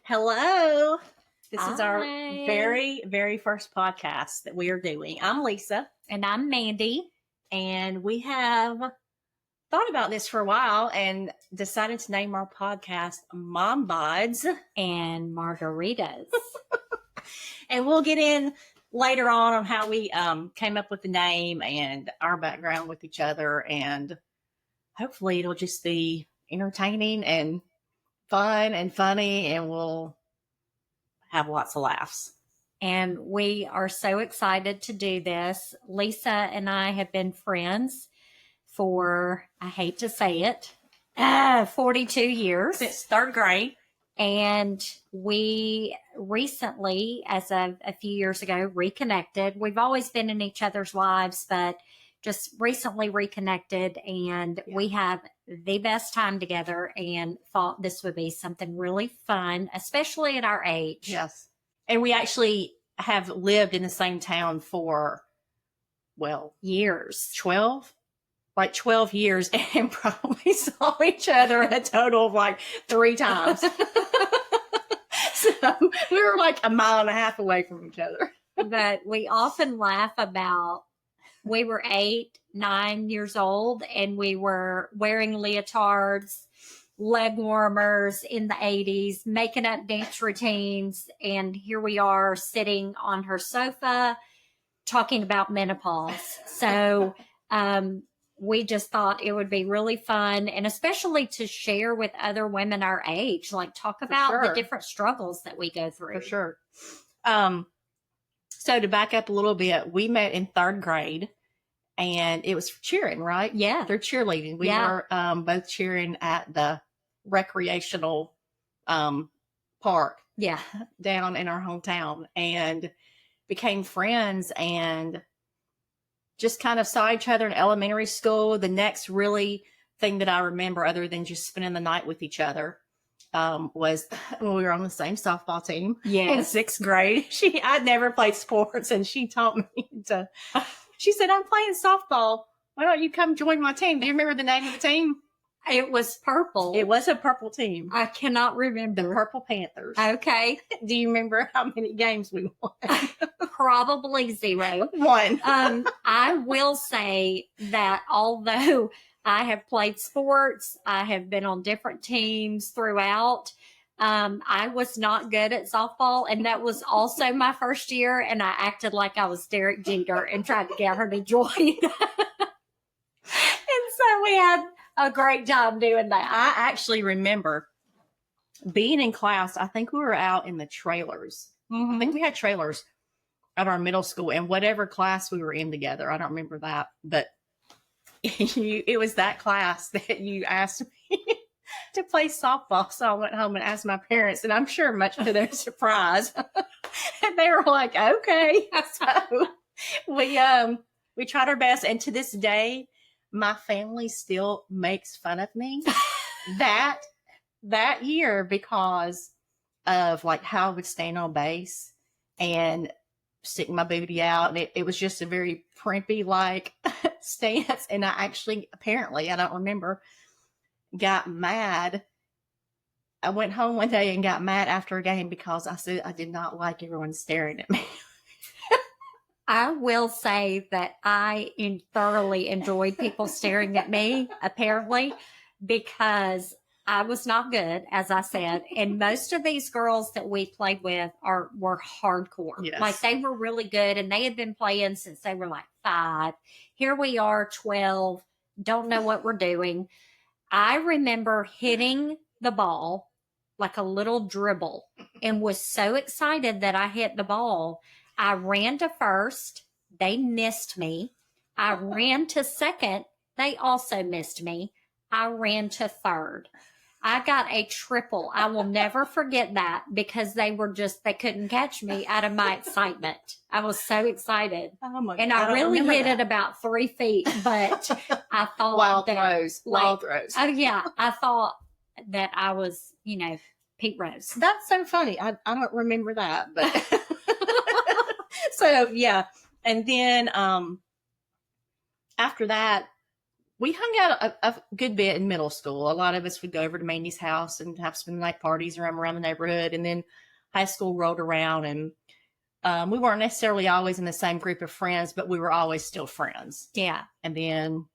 Hello. This is our Hi. very, very first podcast that we are doing. I'm Lisa, And I'm Mandy. and we have thought about this for a while and decided to name our podcast Mom Bods. And Margaritas. And we'll get in later on how we came up with the name and our background with each other. And hopefully it'll just be entertaining and fun and funny, and we'll have lots of laughs. And we are so excited to do this. Lisa and I have been friends for, I hate to say it, 42 years. Since third grade. And we recently, as of a few years ago, reconnected. We've always been in each other's lives, but just recently reconnected, and we have the best time together and thought this would be something really fun, especially at our age. Yes. And we actually have lived in the same town for, years. 12 years, and probably saw each other a total of 3 times. So we were a mile and a half away from each other. But we often laugh about, we were 8, 9 years old, and we were wearing leotards, leg warmers in the 80s, making up dance routines. And here we are sitting on her sofa talking about menopause. So we just thought it would be really fun, and especially to share with other women our age, talk about the different struggles that we go through. For sure. So to back up a little bit, we met in third grade, and it was cheering, right? Yeah. They're cheerleading. We were both cheering at the recreational park. Yeah. Down in our hometown, and became friends, and just kind of saw each other in elementary school. The next really thing that I remember, other than just spending the night with each other, was when we were on the same softball team. In 6th grade. I'd never played sports, and she taught me to. She said, "I'm playing softball. Why don't you come join my team?" Do you remember the name of the team? It was purple. It was a purple team. I cannot remember. The Purple Panthers. Okay. Do you remember how many games we won? Probably 0. 1. I will say that although I have played sports, I have been on different teams throughout. I was not good at softball, and that was also my first year, and I acted like I was Derek Jeter and tried to get her to join. And so we had a great time doing that. I actually remember being in class. I think we were out in the trailers. Mm-hmm. I think we had trailers at our middle school, and whatever class we were in together. I don't remember that, but it was that class that you asked me to play softball. So I went home and asked my parents, and I'm sure much to their surprise, and they were like, "Okay." So we tried our best, and to this day, my family still makes fun of me that year because of how I would stand on base and sticking my booty out. And it was just a very primpy stance. And I actually, apparently, I don't remember, got mad. I went home one day and got mad after a game because I said I did not like everyone staring at me. I will say that I thoroughly enjoyed people staring at me, apparently, because I was not good, as I said. And most of these girls that we played with were hardcore. Yes. They were really good, and they had been playing since they were 5. Here we are, 12, don't know what we're doing. I remember hitting the ball like a little dribble and was so excited that I hit the ball. I ran to first. They missed me. I ran to second. They also missed me. I ran to third. I got a triple. I will never forget that because they couldn't catch me out of my excitement. I was so excited. Oh my God. And I really hit it about 3 feet, but I thought Wild throws. Oh yeah. I thought that I was, Pete Rose. That's so funny. I don't remember that, but so yeah. And then after that, we hung out a good bit in middle school. A lot of us would go over to Mandy's house and have spend the night parties around the neighborhood. And then high school rolled around, and we weren't necessarily always in the same group of friends, but we were always still friends. Yeah. And then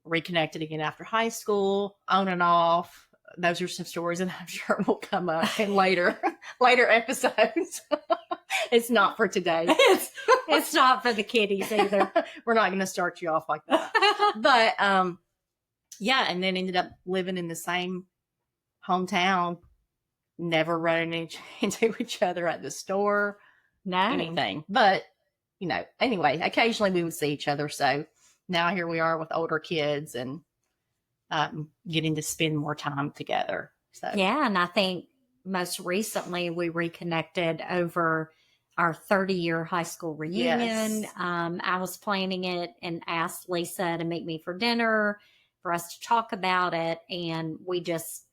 reconnected again after high school, on and off. Those are some stories, and I'm sure will come up in later episodes. It's not for today. It's not for the kiddies either. We're not going to start you off like that. But yeah, and then ended up living in the same hometown, never running into each other at the store, No. anything. But, anyway, occasionally we would see each other. So now here we are with older kids and getting to spend more time together. So Yeah, and I think most recently we reconnected over our 30-year high school reunion. Yes. I was planning it and asked Lisa to meet me for dinner for us to talk about it, and we just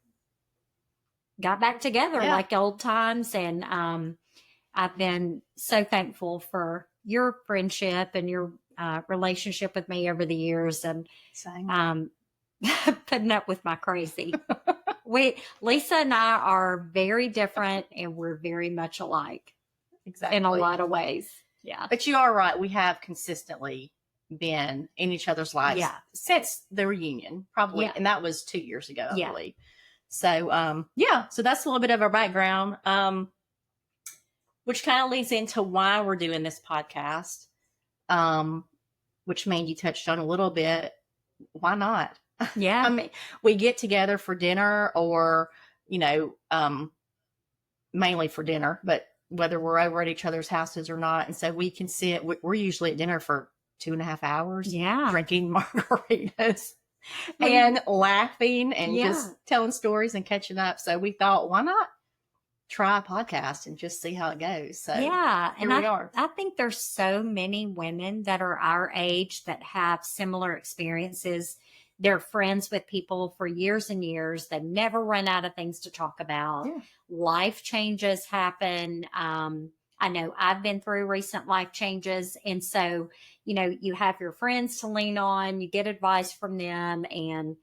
got back together like old times. And I've been so thankful for your friendship and your relationship with me over the years, and same. putting up with my crazy. Lisa and I are very different, and we're very much alike. Exactly. In a lot of ways. Yeah. But you are right. We have consistently been in each other's lives since the reunion, probably. Yeah. And that was 2 years ago, I Yeah. believe. So, so that's a little bit of our background, which kind of leads into why we're doing this podcast, which Mandy touched on a little bit. Why not? Yeah. I mean, we get together for dinner or, mainly for dinner, but whether we're over at each other's houses or not. And so we can sit, we're usually at dinner for 2.5 hours. Yeah. Drinking margaritas and laughing and just telling stories and catching up. So we thought, why not try a podcast and just see how it goes? So yeah. here And we are. I think there's so many women that are our age that have similar experiences. They're friends with people for years and years. They never run out of things to talk about. Yeah. Life changes happen. I know I've been through recent life changes. And so, you have your friends to lean on, you get advice from them. And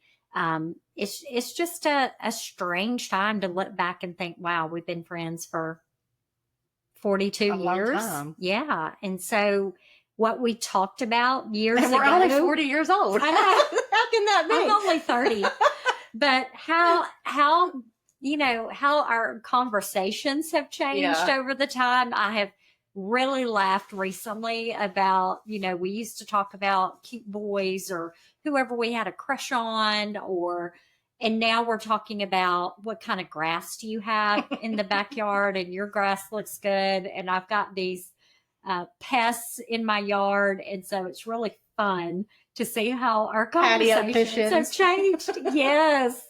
it's just a strange time to look back and think, wow, we've been friends for 42 years. Yeah. And so what we talked about years and we're ago. only 40 years old. I know. How can that be? I'm only 30. But how our conversations have changed over the time. I have really laughed recently about, we used to talk about cute boys or whoever we had a crush on, and now we're talking about what kind of grass do you have in the backyard, and your grass looks good. And I've got these pests in my yard. And so it's really fun to see how our conversations have changed. Yes.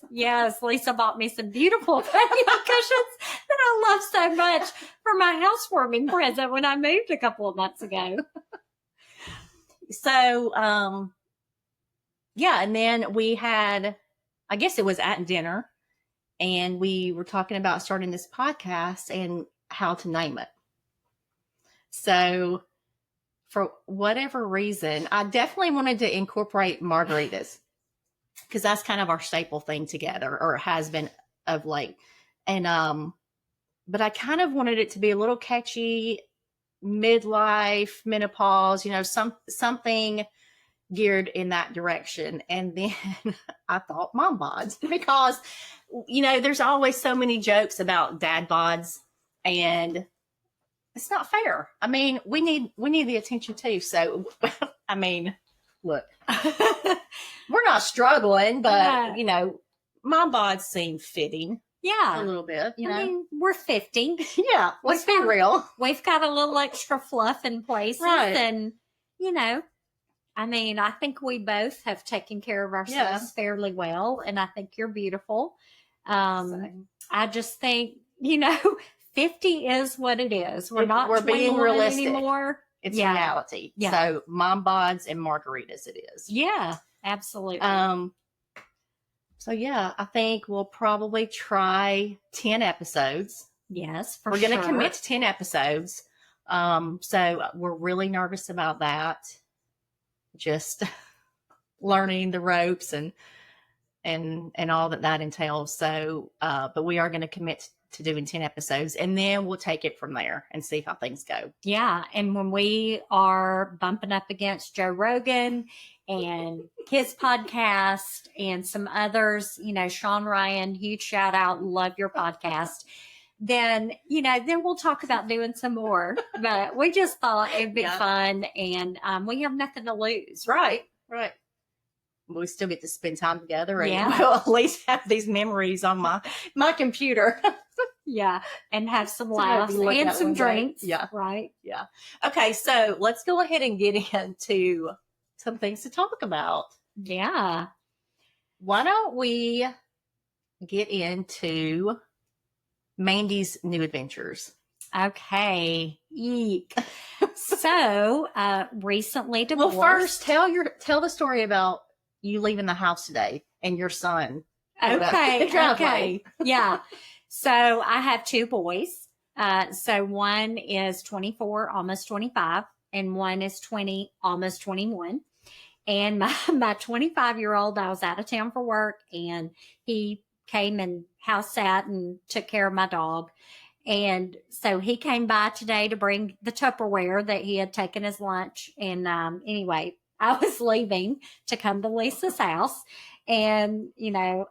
Lisa bought me some beautiful patio cushions that I love so much for my housewarming present when I moved a couple of months ago. So, and then we had, I guess it was at dinner, and we were talking about starting this podcast and how to name it. So for whatever reason, I definitely wanted to incorporate margaritas because that's kind of our staple thing together, or has been of late. And, but I kind of wanted it to be a little catchy, midlife, menopause, something geared in that direction. And then I thought mom bods, because, there's always so many jokes about dad bods, and it's not fair. I mean, we need the attention too. So, I mean, look, we're not struggling, but mom bods seem fitting. Yeah. A little bit, I mean, we're 50. Yeah. Let's be real. We've got a little extra fluff in places. Right. And, I mean, I think we both have taken care of ourselves fairly well. And I think you're beautiful. I just think, 50 is what it is. We're being realistic anymore. It's reality. Yeah. So mom bods and margaritas it is. Yeah, absolutely. So I think we'll probably try 10 episodes. Yes, we're going to commit to 10 episodes. So we're really nervous about that. Just learning the ropes and all that entails. So, but we are going to commit to doing 10 episodes, and then we'll take it from there and see how things go. Yeah. And when we are bumping up against Joe Rogan and his podcast and some others, Sean Ryan, huge shout out, love your podcast. Then we'll talk about doing some more. But we just thought it'd be fun, and we have nothing to lose. Right. We still get to spend time together, and we'll at least have these memories on my computer. Yeah, and have some laughs and some drinks. Yeah. Right. Yeah. Okay, so let's go ahead and get into some things to talk about. Yeah. Why don't we get into Mandy's new adventures? Okay. Eek. So, recently divorced. Well, first tell the story about you leaving the house today and your son. Okay. Yeah. So I have two boys. So one is 24, almost 25, and one is 20, almost 21. And my 25-year-old, I was out of town for work, and he came and house sat and took care of my dog. And so he came by today to bring the Tupperware that he had taken as lunch. And anyway, I was leaving to come to Lisa's house. And,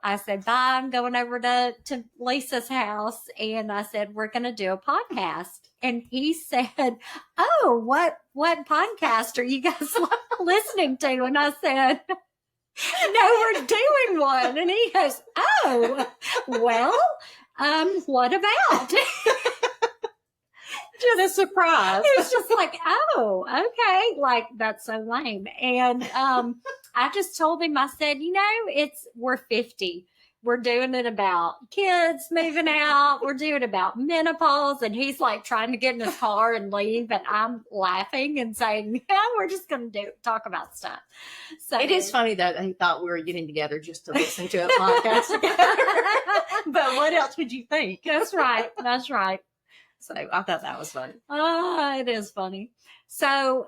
I said, bye, I'm going over to Lisa's house. And I said, we're going to do a podcast. And he said, oh, what podcast are you guys listening to? And I said, no, we're doing one. And he goes, oh, well, what about? Just a surprise. It's just like, oh, okay. Like, that's so lame. And I just told him, I said, we're 50. We're doing it about kids moving out. We're doing it about menopause. And he's like trying to get in his car and leave. And I'm laughing and saying, yeah, we're just going to talk about stuff. So it is funny that he thought we were getting together just to listen to a podcast together. But what else would you think? That's right. So I thought that was funny. Oh, it is funny. So,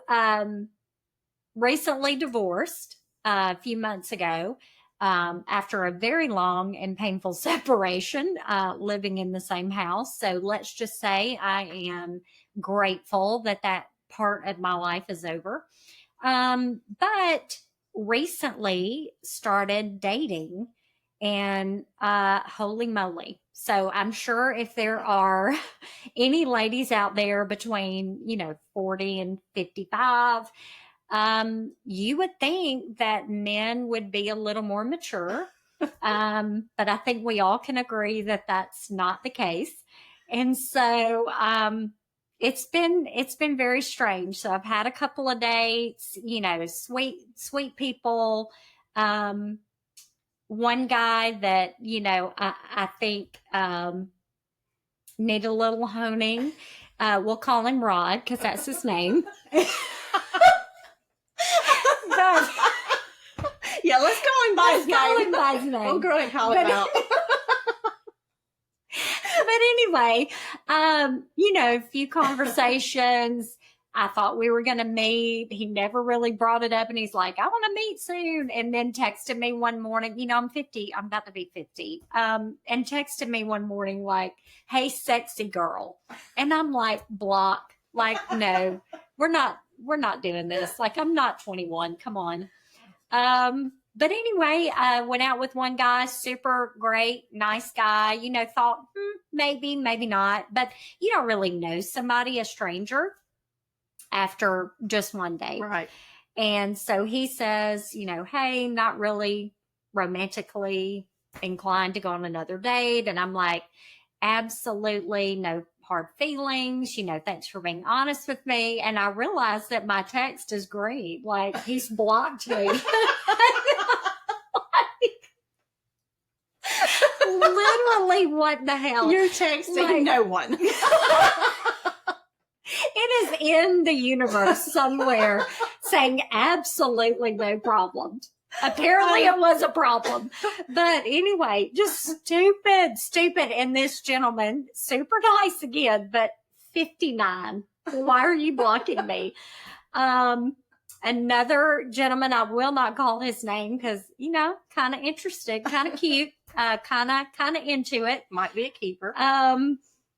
recently divorced a few months ago, after a very long and painful separation, living in the same house. So let's just say I am grateful that part of my life is over. But recently started dating, and holy moly. So I'm sure if there are any ladies out there between, 40 and 55, you would think that men would be a little more mature. But I think we all can agree that that's not the case. And so, it's been very strange. So I've had a couple of dates, sweet people, one guy that, I think need a little honing. We'll call him Rod because that's his name. Yeah, let's call him by his name. We'll go and call him out. But anyway, a few conversations. I thought we were going to meet. He never really brought it up. And he's like, I want to meet soon. And then texted me one morning, I'm 50. I'm about to be 50. And texted me one morning like, hey, sexy girl. And I'm like, block. Like, no, we're not doing this. Like, I'm not 21. Come on. But anyway, I went out with one guy, super great, nice guy, thought maybe, maybe not. But you don't really know somebody, a stranger, after just one date. Right. And so he says, hey, not really romantically inclined to go on another date. And I'm like, absolutely no hard feelings. Thanks for being honest with me. And I realized that my text is green. Like, he's blocked me. Literally, what the hell? You're texting no one. It is in the universe somewhere saying absolutely no problem. Apparently it was a problem. But anyway, just stupid. And this gentleman, super nice again, but 59. Why are you blocking me? Another gentleman, I will not call his name because, kind of interested, kind of cute, kind of into it. Might be a keeper.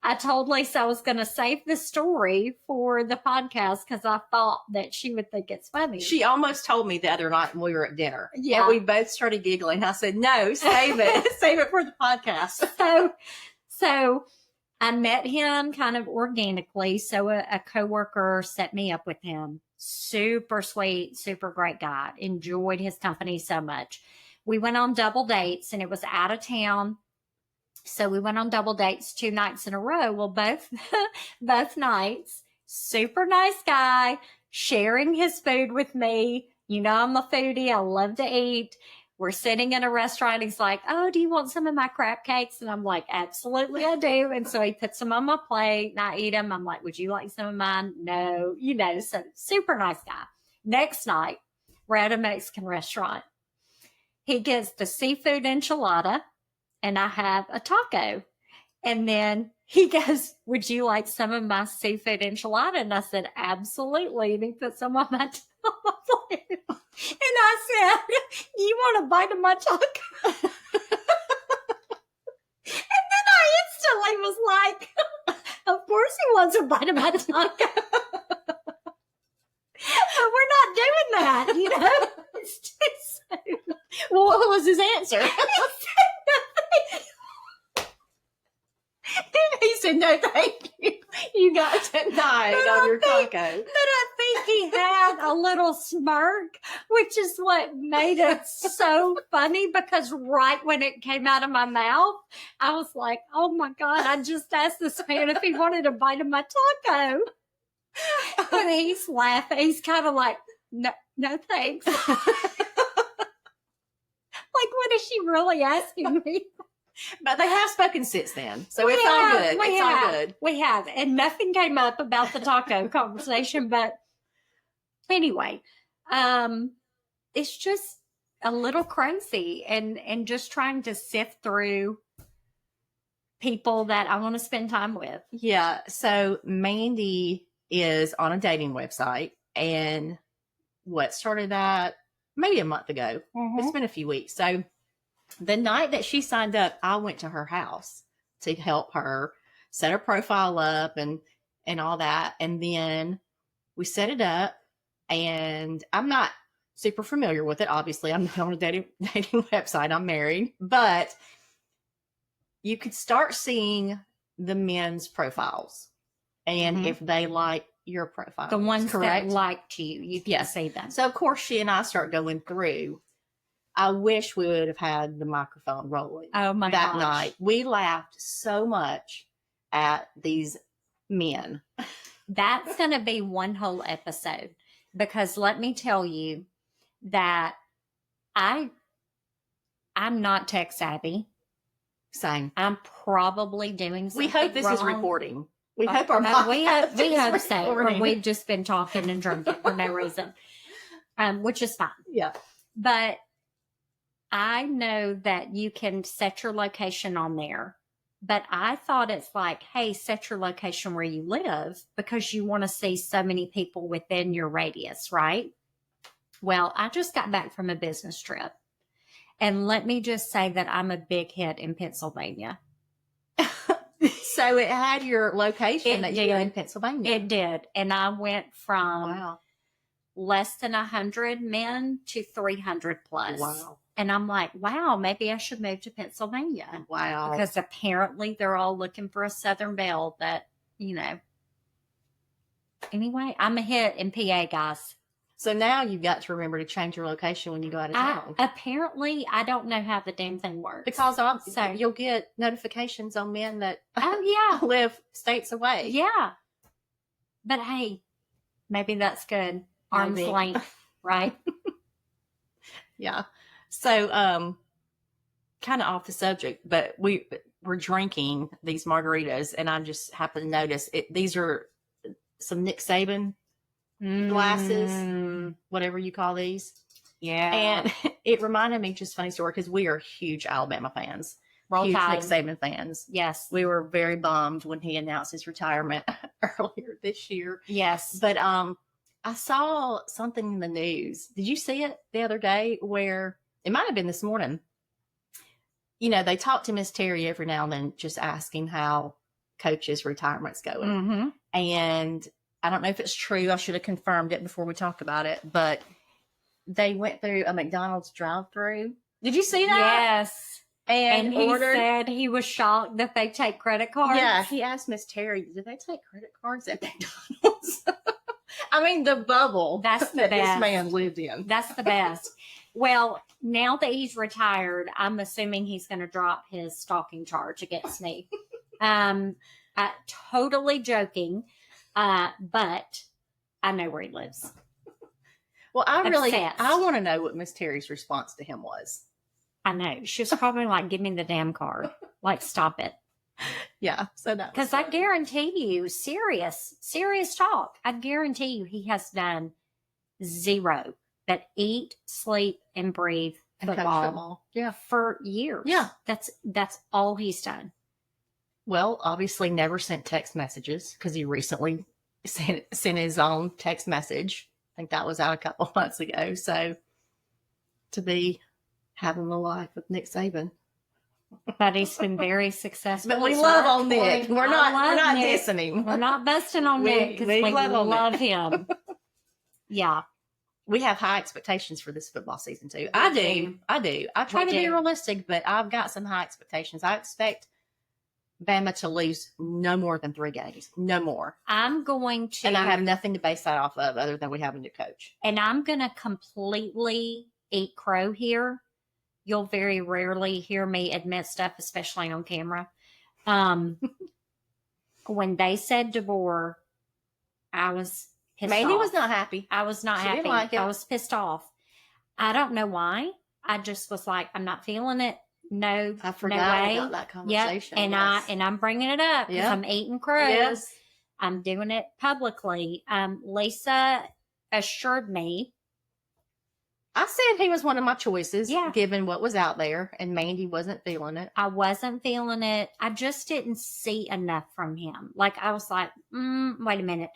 I told Lisa I was going to save the story for the podcast because I thought that she would think it's funny. She almost told me the other night when we were at dinner. Yeah. And we both started giggling. I said, no, save it. Save it for the podcast. So I met him kind of organically. So a coworker set me up with him. Super sweet, super great guy. Enjoyed his company so much. We went on double dates and it was out of town. So we went on double dates 2 nights in a row. Well, both nights, super nice guy, sharing his food with me. I'm a foodie. I love to eat. We're sitting in a restaurant. He's like, oh, do you want some of my crab cakes? And I'm like, absolutely, I do. And so he puts them on my plate and I eat them. I'm like, would you like some of mine? No, so super nice guy. Next night, we're at a Mexican restaurant. He gets the seafood enchilada and I have a taco. And then he goes, would you like some of my seafood enchilada? And I said, absolutely. And he put some on my plate. And I said, you want a bite of my taco? And then I instantly was like, of course he wants a bite of my taco. But we're not doing that, It's too soon. Well, what was his answer? He said, no, thank you. You got denied on your taco. But I think he had a little smirk, which is what made it so funny because right when it came out of my mouth, I was like, oh my God, I just asked this man if he wanted a bite of my taco. And he's laughing. He's kind of like, no thanks. Like, what is she really asking me? But they have spoken since then. So it's all good. All good. We have. And nothing came up about the taco conversation. But anyway, it's just a little crazy and just trying to sift through people that I want to spend time with. Yeah. So Mandy is on a dating website. And what started that? Maybe a month ago. Mm-hmm. It's been a few weeks. So the night that she signed up, I went to her house to help her set her profile up and all that. And then we set it up, and I'm not super familiar with it. Obviously, I'm not on a dating website. I'm married, but you could start seeing the men's profiles and if they like your profile. The ones correct? that liked you can see them. So, of course, she and I start going through. I wish we would have had the microphone rolling. Oh my that gosh. night. We laughed so much at these men. That's going to be one whole episode because let me tell you that I'm not tech savvy. Same. I'm probably doing something We hope this wrong. is recording. We hope We our hope so. Or we've just been talking and drinking for no reason, which is fine. Yeah. But I know that you can set your location on there, but I thought it's like, hey, set your location where you live because you want to see so many people within your radius, right? Well, I just got back from a business trip. And let me just say that I'm a big hit in Pennsylvania. So it had your location that you were in Pennsylvania. It did. And I went from less than 100 men to 300 plus. Wow. And I'm like, wow, maybe I should move to Pennsylvania. Wow. Because apparently they're all looking for a Southern belle that, Anyway, I'm a hit in PA, guys. So now you've got to remember to change your location when you go out of town. Apparently, I don't know how the damn thing works. Because you'll get notifications on men that live states away. Yeah. But hey, maybe that's good. Arm's length, right? Yeah. So, kind of off the subject, but we're drinking these margaritas, and I just happened to notice these are some Nick Saban glasses, whatever you call these. Yeah. And it reminded me, just funny story, because we are huge Alabama fans. Roll huge Tide. Nick Saban fans. Yes. We were very bummed when he announced his retirement earlier this year. Yes. But I saw something in the news. Did you see it the other day where it might have been this morning? You know, they talk to Miss Terry every now and then, just asking how Coach's retirement's going. Mm-hmm. And I don't know if it's true. I should have confirmed it before we talk about it. But they went through a McDonald's drive-through. Did you see that? Yes. And he ordered. said he was shocked that they take credit cards. Yeah, he asked Miss Terry, "Do they take credit cards at McDonald's?" I mean, the bubble That's the that best. this man lived in. That's the best. Well, now that he's retired, I'm assuming he's going to drop his stalking charge against me. Totally joking, but I know where he lives. Well, I Obsessed. want to know what Miss Terry's response to him was. I know. She was probably like, "Give me the damn card. Like, stop it." Yeah. So that Because I guarantee you, serious talk, I guarantee you he has done zero but eat, sleep, and breathe football. Yeah. For years. Yeah. That's all he's done. Well, obviously never sent text messages because he recently sent his own text message. I think that was out a couple of months ago. So to be having the life of Nick Saban. But he's been very successful. But we It's love not on Nick. point. We're I not love Nick. dissing him. We're not busting on Nick because we love him. Yeah. We have high expectations for this football season too. I do. I try to be realistic, but I've got some high expectations. I expect Bama to lose no more than 3 games. No more. I'm going to. And I have nothing to base that off of other than we have a new coach. And I'm going to completely eat crow here. You'll very rarely hear me admit stuff, especially on camera. When they said DeBoer, I was pissed Mandy off. was not happy. I was not She happy. didn't like it. I was pissed off. I don't know why. I just was like, I'm not feeling it. No, I forgot no way. about that Yep. conversation. And I'm bringing it up because Yep. I'm eating crow. Yes. I'm doing it publicly. Lisa assured me. I said he was one of my choices, Yeah. given what was out there, and Mandy wasn't feeling it. I wasn't feeling it. I just didn't see enough from him. Like, I was like, wait a minute.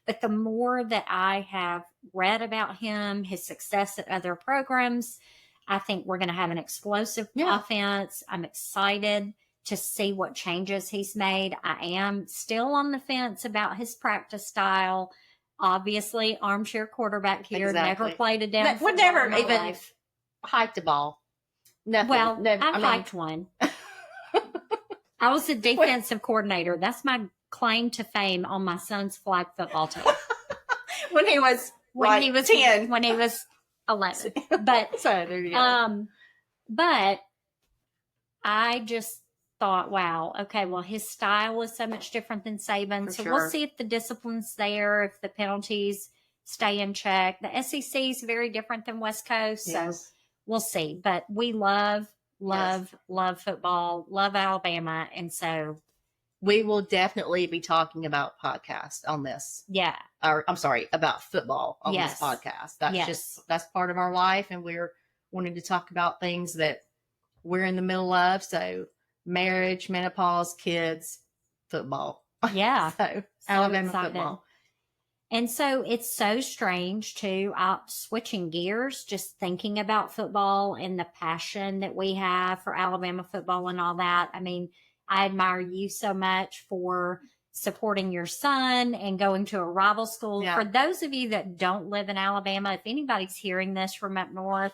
But the more that I have read about him, his success at other programs, I think we're going to have an explosive offense. I'm excited to see what changes he's made. I am still on the fence about his practice style. Obviously, armchair quarterback here, Exactly. never played a down. Would never in my even life. hike the ball. Nothing. Well, Never, I hiked one. I was a defensive coordinator. That's my claim to fame on my son's flag football team. when he was 10. When he was 11. But So there you go. but I just thought, wow, okay, well, his style is so much different than Saban. For So sure. we'll see if the discipline's there, if the penalties stay in check. The SEC is very different than West Coast. So we'll see. But we love football, love Alabama. And so we will definitely be talking about podcast on this. yeah. Or I'm sorry, about football on Yes. this podcast. That's Yes. that's part of our life, and we're wanting to talk about things that we're in the middle of. So marriage, menopause, kids, football. Yeah. So Alabama excited. football. And so it's so strange too, switching gears, just thinking about football and the passion that we have for Alabama football and all that. I mean, I admire you so much for supporting your son and going to a rival school. Yeah. For those of you that don't live in Alabama, if anybody's hearing this from up north,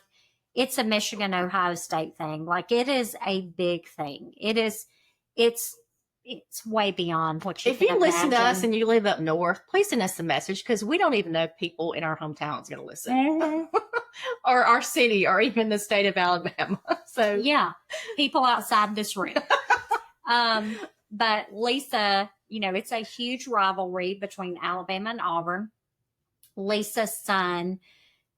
it's a Michigan, Ohio State thing. Like, it is a big thing. It's way beyond what you If can you listen to us imagine. and you live up north, please send us a message, because we don't even know if people in our hometown is going to listen. Mhm. Or our city, or even the state of Alabama. So Yeah, people outside this room. But Lisa, it's a huge rivalry between Alabama and Auburn. Lisa's son,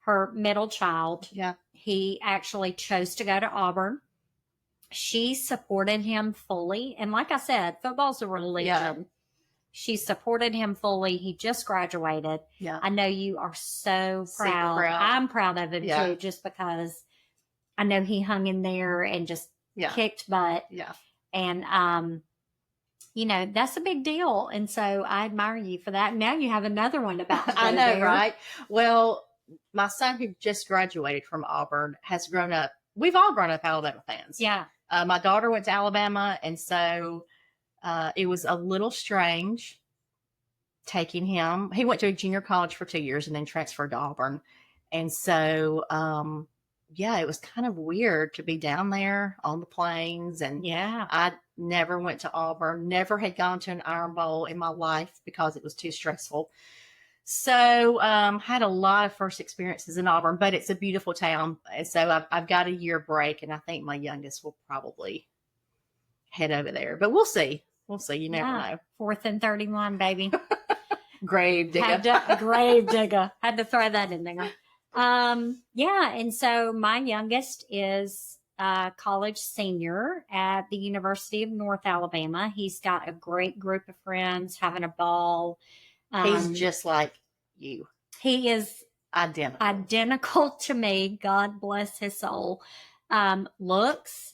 her middle child, yeah, he actually chose to go to Auburn. She supported him fully. And like I said, football's a religion. Yeah. She supported him fully. He just graduated. yeah. I know you are so Super proud. proud. I'm proud of him Yeah. too, just because I know he hung in there and just Yeah. kicked butt. Yeah. And that's a big deal. And so I admire you for that. Now you have another one about to go I know, there. right? Well, my son who just graduated from Auburn has grown up. We've all grown up Alabama fans. Yeah. My daughter went to Alabama, and so it was a little strange taking him. He went to a junior college for 2 years and then transferred to Auburn. And so, yeah, it was kind of weird to be down there on the plains. And Yeah. I never went to Auburn, never had gone to an Iron Bowl in my life because it was too stressful. So, had a lot of first experiences in Auburn, but it's a beautiful town. And so I've got a year break, and I think my youngest will probably head over there, but we'll see. We'll see. You never know. 4th and 31, baby. Grave digger. Grave digger. Had to throw that in there. Yeah. And so my youngest is a college senior at the University of North Alabama. He's got a great group of friends having a ball. He's just like you. He is identical to me. God bless his soul. Looks,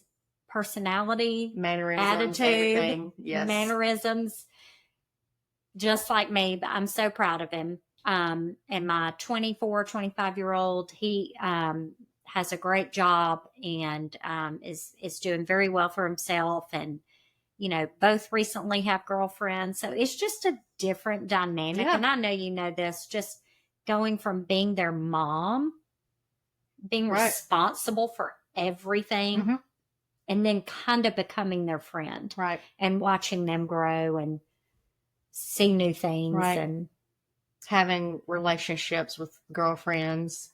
personality, mannerisms, attitude, yes. mannerisms, just like me. But I'm so proud of him. And my 25-year-old, he has a great job and is doing very well for himself. And both recently have girlfriends, so it's just a different dynamic. Yeah. And I know you know this, just going from being their mom, being responsible for everything, and then kind of becoming their friend, right? And watching them grow and see new things, right. And having relationships with girlfriends,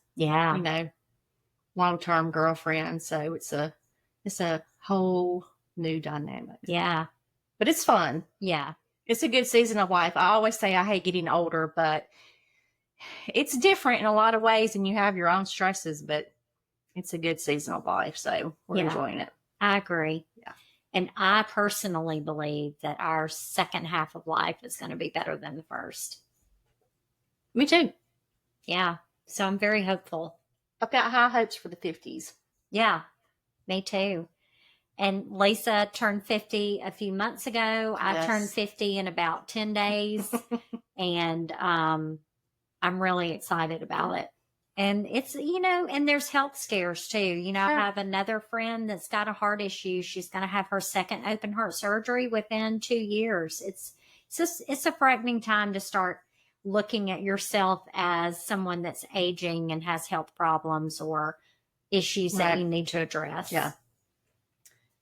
long-term girlfriends. So it's a whole new dynamic. Yeah, but it's fun. Yeah, it's a good season of life. I always say I hate getting older, but it's different in a lot of ways, and you have your own stresses, but it's a good season of life, so we're enjoying it. I agree. Yeah. And I personally believe that our second half of life is going to be better than the first. Me too. Yeah. So I'm very hopeful. I've got high hopes for the 50s. Yeah, me too. And Lisa turned 50 a few months ago. I turned 50 in about 10 days. And I'm really excited about it. And it's, and there's health scares too. I have another friend that's got a heart issue. She's going to have her second open heart surgery within 2 years. It's a frightening time to start looking at yourself as someone that's aging and has health problems or issues that you need to address. Yeah.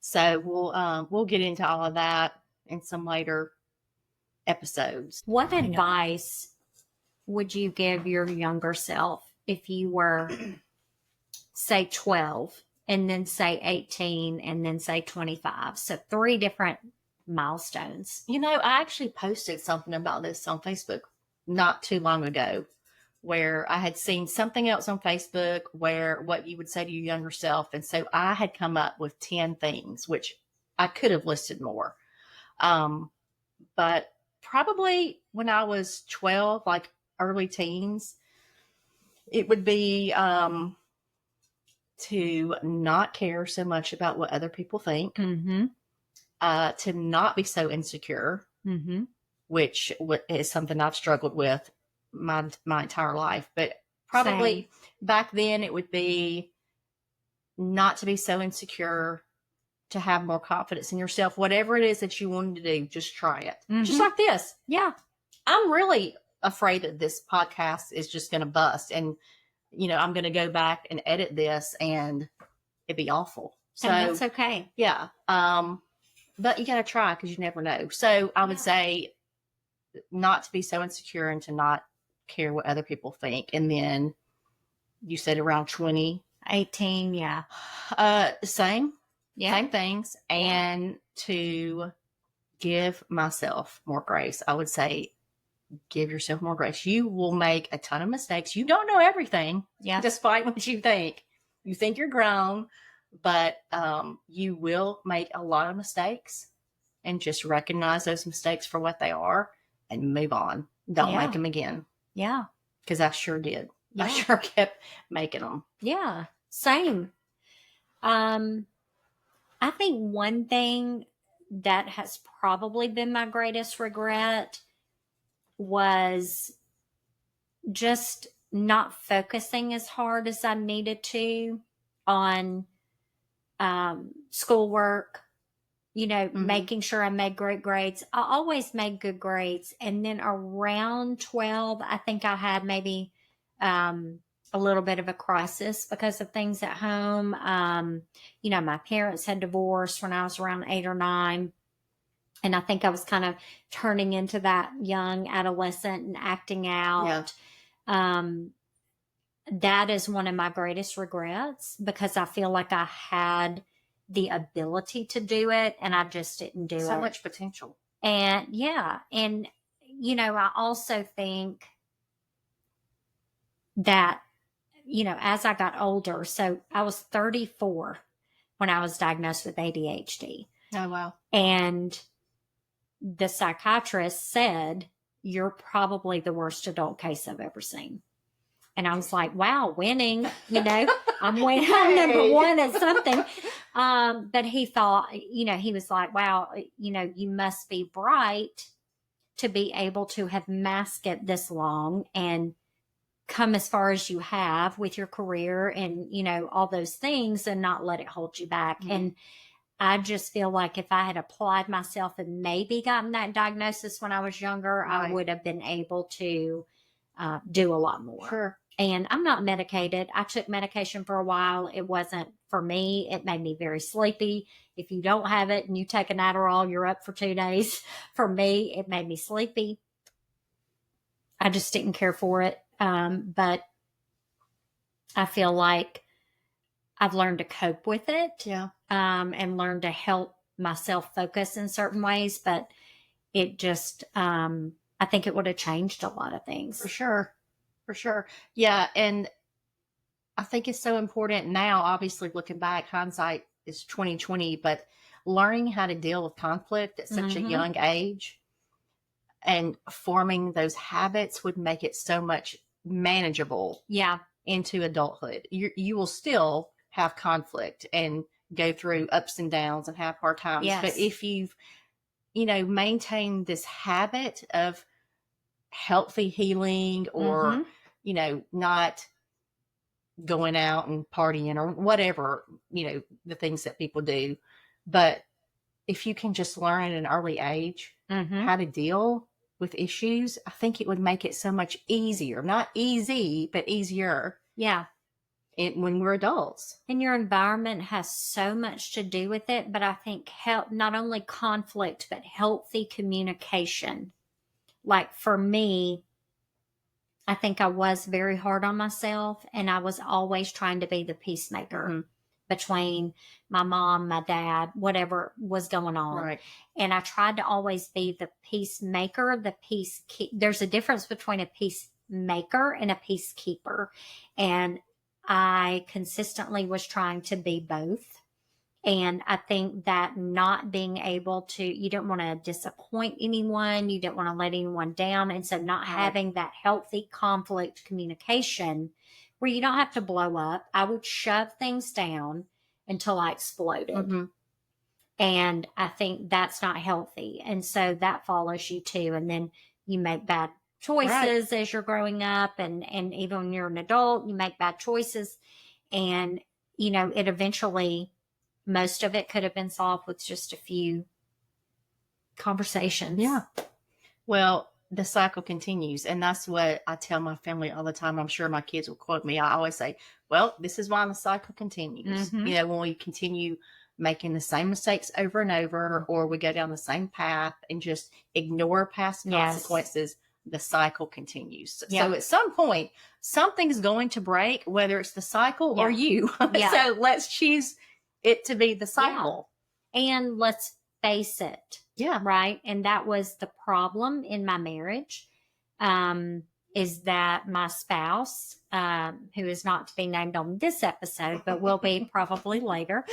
So we'll get into all of that in some later episodes. What advice would you give your younger self if you were, say, 12 and then say 18 and then say 25? So 3 different milestones. I actually posted something about this on Facebook not too long ago, where I had seen something else on Facebook where what you would say to your younger self. And so I had come up with 10 things, which I could have listed more. But probably when I was 12, like early teens, it would be to not care so much about what other people think, to not be so insecure, which is something I've struggled with my entire life. But probably back then it would be not to be so insecure, to have more confidence in yourself. Whatever it is that you wanted to do, just try it. Just like this. Yeah. I'm really afraid that this podcast is just going to bust, and I'm going to go back and edit this and it'd be awful. So and that's okay. Yeah. But you got to try, because you never know. So I would say not to be so insecure and to not care what other people think. And then you said around 20, 18. Yeah. Same things. And to give myself more grace. I would say give yourself more grace. You will make a ton of mistakes. You don't know everything. Yeah. Despite what you think. You think you're grown, but you will make a lot of mistakes, and just recognize those mistakes for what they are and move on. Don't make them again. Yeah. Because I sure did. Yeah. I sure kept making them. Yeah. Same. I think one thing that has probably been my greatest regret, was just not focusing as hard as I needed to on schoolwork, making sure I made great grades. I always made good grades. And then around 12, I think I had maybe a little bit of a crisis because of things at home. My parents had divorced when I was around 8 or 9. And I think I was kind of turning into that young adolescent and acting out. That is one of my greatest regrets, because I feel like I had the ability to do it and I just didn't do it. So much potential. And I also think that, as I got older, so I was 34 when I was diagnosed with ADHD. Oh, wow. And the psychiatrist said, "You're probably the worst adult case I've ever sseen." And I was like, wow, winning, I'm winning. I'm number one at something. But he thought, he was like, wow, you must be bright to be able to have masked it this long and come as far as you have with your career and, all those things, and not let it hold you back. Mm-hmm. And I just feel like if I had applied myself and maybe gotten that diagnosis when I was younger, right, I would have been able to do a lot more. Sure. And I'm not medicated. I took medication for a while. It wasn't for me. It made me very sleepy. If you don't have it and you take an Adderall, you're up for 2 days. For me, it made me sleepy. I just didn't care for it. But I feel like I've learned to cope with it. Yeah. And learn to help myself focus in certain ways. But it just, I think it would have changed a lot of things. For sure. For sure. Yeah. And I think it's so important now, obviously looking back, hindsight is 2020, but learning how to deal with conflict at such a young age and forming those habits would make it so much manageable. Yeah. Into adulthood. You will still have conflict and go through ups and downs and have hard times. Yes. But if you've, maintained this habit of healthy healing or, not going out and partying or whatever, the things that people do. But if you can just learn at an early age how to deal with issues, I think it would make it so much easier. Not easy, but easier. Yeah. When we're adults. And your environment has so much to do with it. But I think not only conflict, but healthy communication. Like for me, I think I was very hard on myself, and I was always trying to be the peacemaker between my mom, my dad, whatever was going on. Right. And I tried to always be the peacemaker, there's a difference between a peacemaker and a peacekeeper. And I consistently was trying to be both. And I think that not being able to, you don't want to disappoint anyone. You don't want to let anyone down. And so not having that healthy conflict communication where you don't have to blow up. I would shove things down until I exploded. And I think that's not healthy. And so that follows you too. And then you make bad choices as you're growing up. And even when you're an adult, you make bad choices. And, it eventually, most of it could have been solved with just a few conversations. Yeah. Well, the cycle continues. And that's what I tell my family all the time. I'm sure my kids will quote me. I always say, well, this is why the cycle continues. When we continue making the same mistakes over and over, or we go down the same path and just ignore past consequences, the cycle continues. Yeah. So at some point, something's going to break, whether it's the cycle or you. So let's choose it to be the cycle. And let's face it. Yeah. Right. And that was the problem in my marriage, is that my spouse, who is not to be named on this episode, but will be probably later,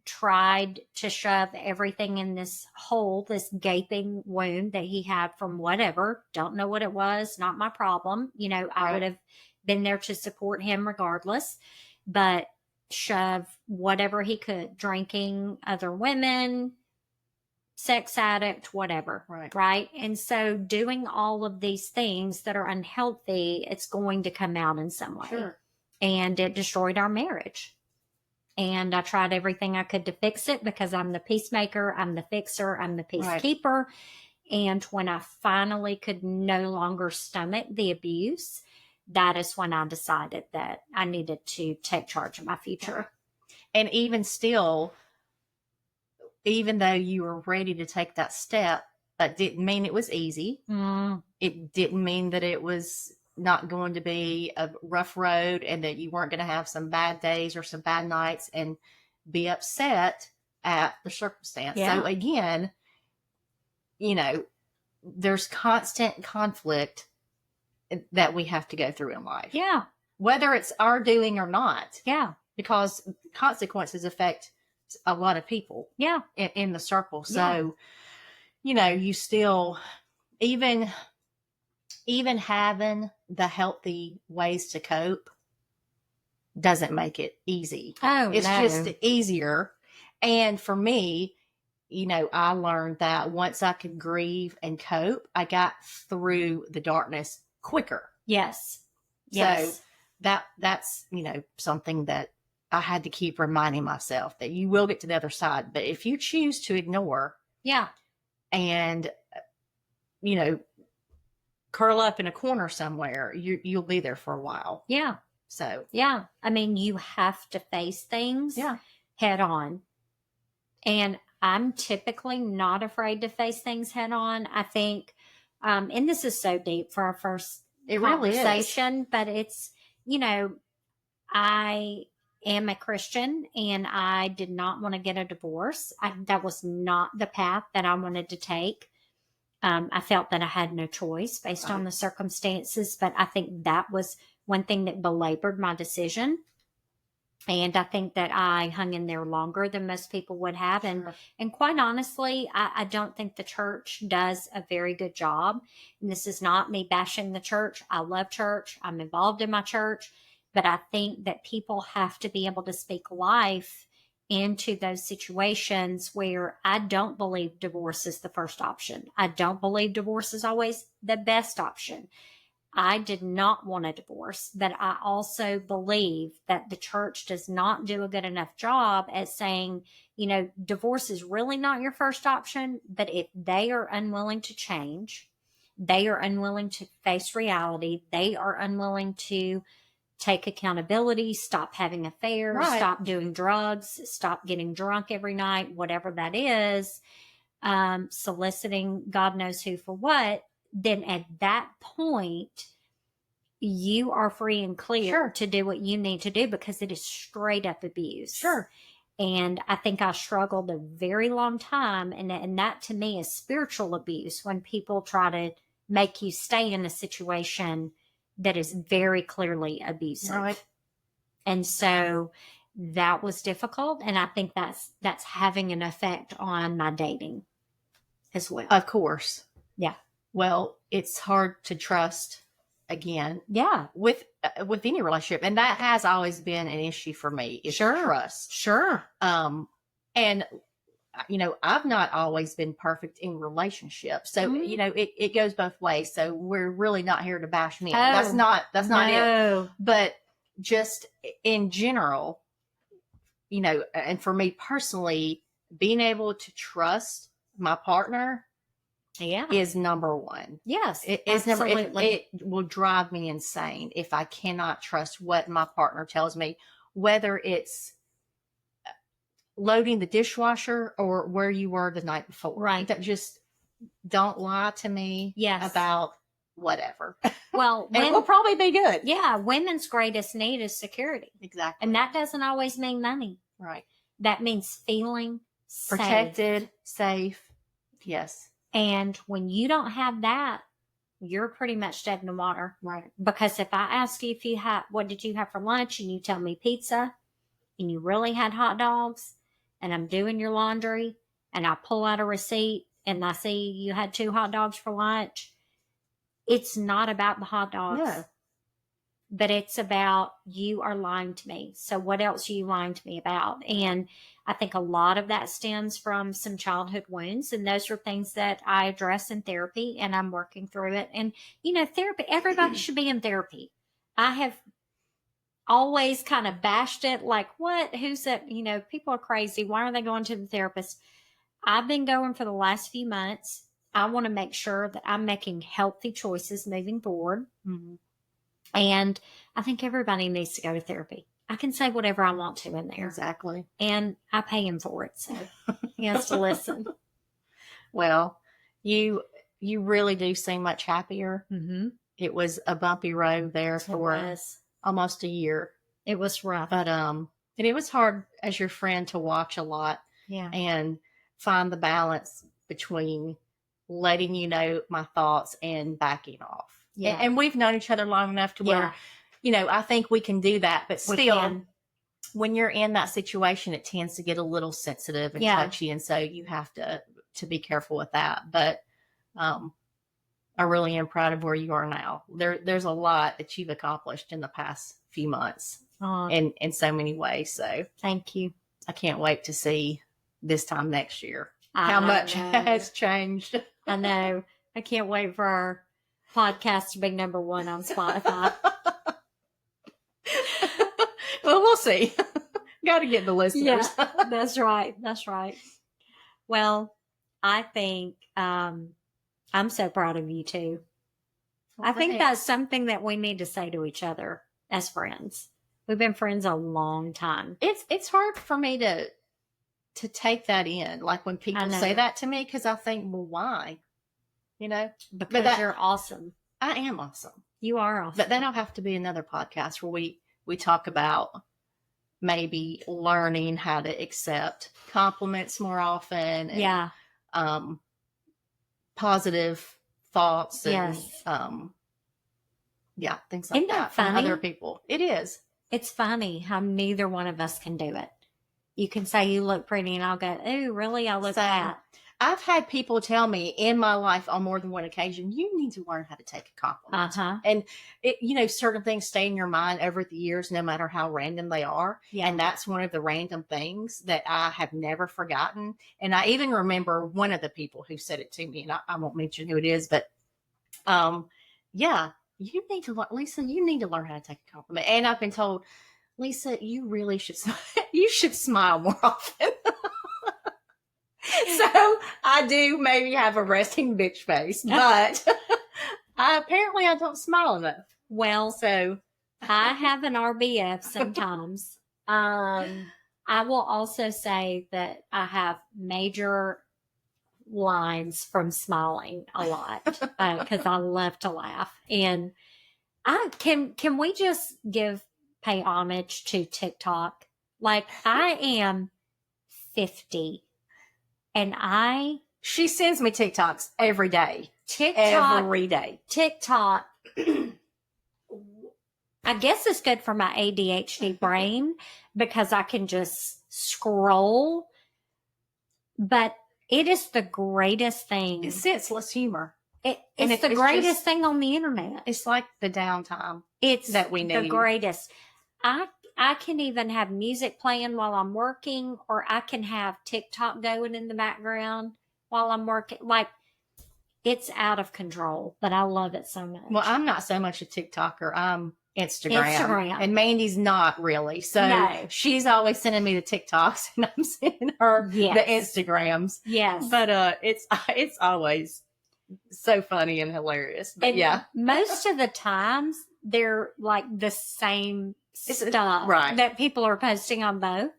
tried to shove everything in this hole, this gaping wound that he had from whatever. Don't know what it was. Not my problem. I would have been there to support him regardless. But shove whatever he could, drinking, other women, sex addict, whatever. Right. Right. And so doing all of these things that are unhealthy, it's going to come out in some way. Sure. And it destroyed our marriage. And I tried everything I could to fix it because I'm the peacemaker, I'm the fixer, I'm the peacekeeper. And when I finally could no longer stomach the abuse, that is when I decided that I needed to take charge of my future. And even still, even though you were ready to take that step, that didn't mean it was easy. It didn't mean that it was not going to be a rough road and that you weren't going to have some bad days or some bad nights and be upset at the circumstance. Yeah. So again, there's constant conflict that we have to go through in life. Yeah. Whether it's our doing or not. Yeah. Because consequences affect a lot of people. Yeah. In the circle. So, you still, even having the healthy ways to cope doesn't make it easy. Oh, it's no. just easier. And for me, I learned that once I could grieve and cope, I got through the darkness quicker. Yes. So that's, something that I had to keep reminding myself that you will get to the other side. But if you choose to ignore, and, curl up in a corner somewhere, you'll be there for a while. Yeah. So, I mean, you have to face things head on. And I'm typically not afraid to face things head on. I think, and this is so deep for our first conversation, really is. But it's, I am a Christian and I did not want to get a divorce. That was not the path that I wanted to take. I felt that I had no choice based on the circumstances, but I think that was one thing that belabored my decision. And I think that I hung in there longer than most people would have. And quite honestly, I don't think the church does a very good job. And this is not me bashing the church. I love church. I'm involved in my church. But I think that people have to be able to speak life into those situations where I don't believe divorce is the first option. I don't believe divorce is always the best option. I did not want a divorce, but I also believe that the church does not do a good enough job at saying, divorce is really not your first option, but if they are unwilling to change, they are unwilling to face reality, they are unwilling to take accountability, stop having affairs, stop doing drugs, stop getting drunk every night, whatever that is, soliciting God knows who for what, then at that point, you are free and clear to do what you need to do because it is straight up abuse. Sure. And I think I struggled a very long time. And that to me is spiritual abuse when people try to make you stay in a situation that is very clearly abusive. Right. And so that was difficult. And I think that's having an effect on my dating as well. Of course. Yeah. Well, it's hard to trust again. Yeah. With any relationship. And that has always been an issue for me is trust. Sure. And I've not always been perfect in relationships. So, it goes both ways. So we're really not here to bash me. That's not it. But just in general, and for me personally, being able to trust my partner is number one. Yes. It is it will drive me insane if I cannot trust what my partner tells me, whether it's loading the dishwasher or where you were the night before. Right. That just don't lie to me about whatever. Well, it will probably be good. Yeah. Women's greatest need is security. Exactly. And that doesn't always mean money. Right. That means feeling protected, safe. Yes. And when you don't have that, you're pretty much dead in the water. Right. Because if I ask you what did you have for lunch and you tell me pizza and you really had hot dogs and I'm doing your laundry and I pull out a receipt and I see you had 2 hot dogs for lunch, it's not about the hot dogs. No. but it's about you are lying to me. So what else are you lying to me about? And I think a lot of that stems from some childhood wounds. And those are things that I address in therapy, and I'm working through it. And, therapy, everybody should be in therapy. I have always kind of bashed it like, what? Who's that? People are crazy. Why are they going to the therapist? I've been going for the last few months. I want to make sure that I'm making healthy choices moving forward. Mm-hmm. And I think everybody needs to go to therapy. I can say whatever I want to in there. Exactly. And I pay him for it. So he has to listen. Well, you really do seem much happier. Mm-hmm. It was a bumpy road there for almost a year. It was rough. But and it was hard as your friend to watch a lot. Yeah. And find the balance between letting you know my thoughts and backing off. Yeah. And we've known each other long enough to where, I think we can do that. But still, when you're in that situation, it tends to get a little sensitive and touchy. And so you have to be careful with that. But I really am proud of where you are now. There's a lot that you've accomplished in the past few months in so many ways. So thank you. I can't wait to see this time next year how much has changed. I know. I can't wait for our podcast to be number 1 on Spotify. Well, we'll see. Got to get the listeners. Yeah, that's right. Well, I think I'm so proud of you too. Well, I think that's something that we need to say to each other as friends. We've been friends a long time. It's hard for me to take that in, like when people say that to me, because I think, well, why? Because you're awesome. I am awesome. You are awesome. But that'll have to be another podcast where we talk about maybe learning how to accept compliments more often. And, positive thoughts. And, things like Isn't that funny? From other people. It is. It's funny how neither one of us can do it. You can say you look pretty, and I'll go, "Oh, really? I look fat." I've had people tell me in my life on more than one occasion, you need to learn how to take a compliment. And certain things stay in your mind over the years, no matter how random they are. Yeah. And that's one of the random things that I have never forgotten. And I even remember one of the people who said it to me, and I won't mention who it is, but you need to learn, Lisa, you need to learn how to take a compliment. And I've been told, Lisa, you really should smile more often. So I do maybe have a resting bitch face, but apparently I don't smile enough. Well, so I have an RBF sometimes. I will also say that I have major lines from smiling a lot because I love to laugh. And can we just pay homage to TikTok? Like, I am 50. And she sends me TikToks every day. Every day. TikTok. I guess it's good for my ADHD brain because I can just scroll. But it is the greatest thing. It's senseless humor. It's the greatest thing on the internet. It's like the downtime. That we need. The greatest. I can even have music playing while I'm working, or I can have TikTok going in the background while I'm working. Like, it's out of control, but I love it so much. Well, I'm not so much a TikToker. I'm Instagram. And Mandy's not really. So she's always sending me the TikToks, and I'm sending her the Instagrams. Yes. But it's always so funny and hilarious. But most of the times they're like the same stuff that people are posting on both,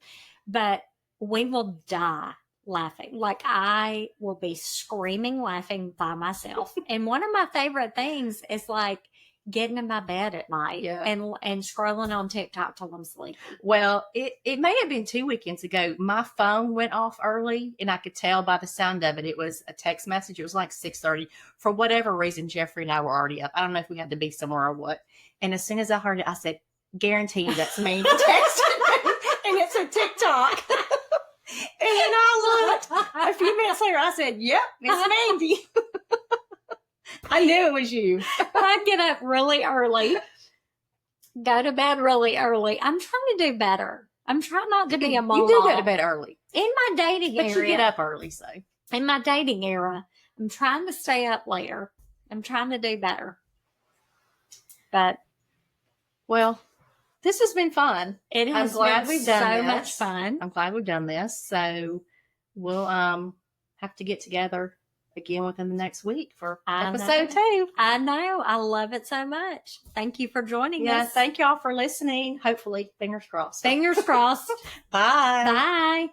but we will die laughing. Like, I will be screaming laughing by myself. And one of my favorite things is like getting in my bed at night and scrolling on TikTok till I'm sleeping. Well, it may have been 2 weekends ago. My phone went off early, and I could tell by the sound of it. It was a text message. It was like 6:30. For whatever reason, Jeffrey and I were already up. I don't know if we had to be somewhere or what. And as soon as I heard it, I said, guarantee you that's me texting me, and it's a TikTok. And then I looked a few minutes later, I said, yep, it's Mandy. I knew it was you. I get up really early Go to bed really early. I'm trying to do better. I'm trying not to be a mama. You do go to bed early. In my dating But area. you get up early, so. In my dating era, I'm trying to stay up later. I'm trying to do better. But. Well, this has been fun. It has been so much fun. I'm glad we've done this. So we'll have to get together again within the next week for episode 2. I know. I love it so much. Thank you for joining us. Yeah, thank y'all for listening. Hopefully, fingers crossed. Fingers crossed. Bye. Bye.